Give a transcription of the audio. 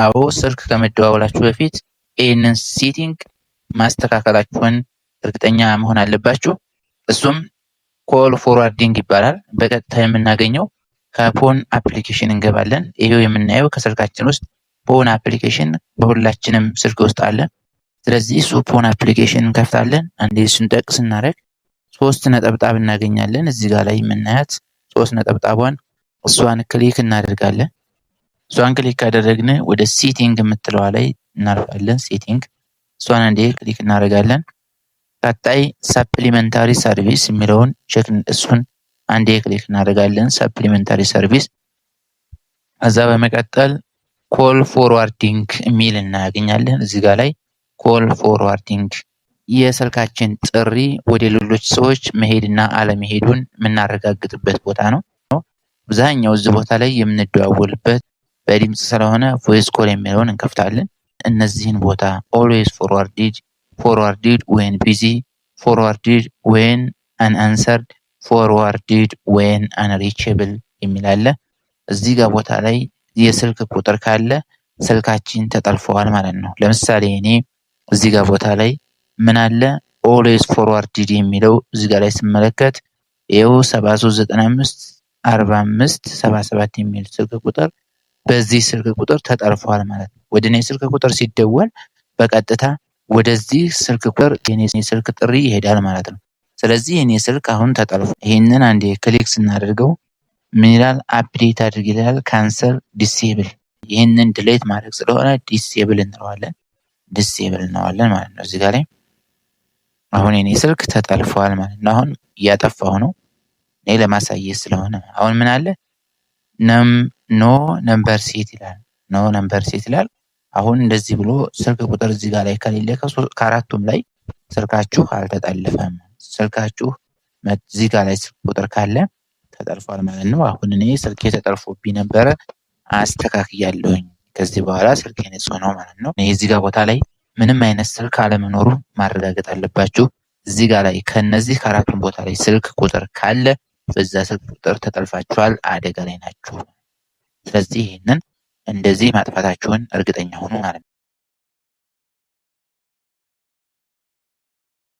አዎ ስልክ ከመደዋወላችሁ በፊት ይህንን ሴቲንግ ማስተካከላችሁን እርግጠኛ መሆን አለባችሁ። እሱም ኮል ፎርዋርዲንግ ይባላል። በቀጥታ የምናገኘው ከፎን አፕሊኬሽን እንገባለን። ይሄው የምናየው ከስልካችን ውስጥ ፎን አፕሊኬሽን በሁላችንም ስልክ ውስጥ አለ። ስለዚህ እሱ ፎን አፕሊኬሽን እንከፍታለን። አንዴ እሱን ጠቅ ስናደርግ 3 ነጠብጣብ እናገኛለን። እዚህ ጋር ላይ የምናያት 3 ነጠብጣቧን እሷን ክሊክ እናደርጋለን። እሷን ክሊክ ካደረግን ወደ ሴቲንግ የምትለዋ ላይ እናርፋለን። ሴቲንግ እሷን አንዴ ክሊክ እናደርጋለን። ቀጣይ ሰፕሊመንታሪ ሰርቪስ የሚለውን ቼክ እሱን አንዴ ክሊክ እናደርጋለን። ሰፕሊመንታሪ ሰርቪስ እዛ በመቀጠል ኮል ፎርዋርዲንግ የሚል እናገኛለን። እዚህ ጋር ላይ ኮል ፎርዋርዲንግ የስልካችን ጥሪ ወደ ሌሎች ሰዎች መሄድና አለመሄዱን የምናረጋግጥበት ቦታ ነው። አብዛኛው እዚህ ቦታ ላይ የምንደዋወልበት በድምጽ ስለሆነ ቮይስ ኮል የሚለውን እንከፍታለን። እነዚህን ቦታ ኦልዌይስ ፎርዋርዲድ ዌን ቢዚ፣ ፎርዋርዲድ ዌን አንአንሰርድ፣ ፎርዋርዲድ ዌን አንሪቸብል የሚል አለ። እዚህ ጋር ቦታ ላይ የስልክ ቁጥር ካለ ስልካችን ተጠልፈዋል ማለት ነው። ለምሳሌ እኔ እዚህ ጋር ቦታ ላይ ምን አለ ኦልዌይስ ፎርዋርዲድ የሚለው እዚህ ጋር ላይ ስመለከት ይኸው 7395 45 77 የሚል ስልክ ቁጥር በዚህ ስልክ ቁጥር ተጠልፈዋል ማለት ነው። ወደ እኔ ስልክ ቁጥር ሲደወል በቀጥታ ወደዚህ ስልክ ቁጥር የኔ ስልክ ጥሪ ይሄዳል ማለት ነው። ስለዚህ የኔ ስልክ አሁን ተጠልፏል። ይሄንን አንዴ ክሊክ ስናደርገው ምን ይላል? አፕዴት አድርግ ይላል። ካንሰል ዲሴብል። ይሄንን ዲሌት ማድረግ ስለሆነ ዲሴብል እንለዋለን ማለት ነው። እዚህ ጋር ላይ አሁን የኔ ስልክ ተጠልፏል ማለት ነው። አሁን እያጠፋሁ ነው እኔ ለማሳየት ስለሆነ። አሁን ምን አለ ኖ ነምበር ሴት ይላል። አሁን እንደዚህ ብሎ ስልክ ቁጥር እዚህ ጋር ላይ ከሌለ ከአራቱም ላይ ስልካችሁ አልተጠለፈም። ስልካችሁ እዚህ ጋር ላይ ስልክ ቁጥር ካለ ተጠልፏል ማለት ነው። አሁን እኔ ስልኬ ተጠልፎብኝ ነበረ አስተካክያለሁኝ። ከዚህ በኋላ ስልኬ ንጹህ ነው ማለት ነው። እዚህ ጋር ቦታ ላይ ምንም አይነት ስልክ አለመኖሩ ማረጋገጥ አለባችሁ። እዚህ ጋር ላይ ከነዚህ ከአራቱም ቦታ ላይ ስልክ ቁጥር ካለ በዛ ስልክ ቁጥር ተጠልፋችኋል፣ አደጋ ላይ ናችሁ። ስለዚህ ይህንን እንደዚህ ማጥፋታችሁን እርግጠኛ ሁኑ ማለት ነው።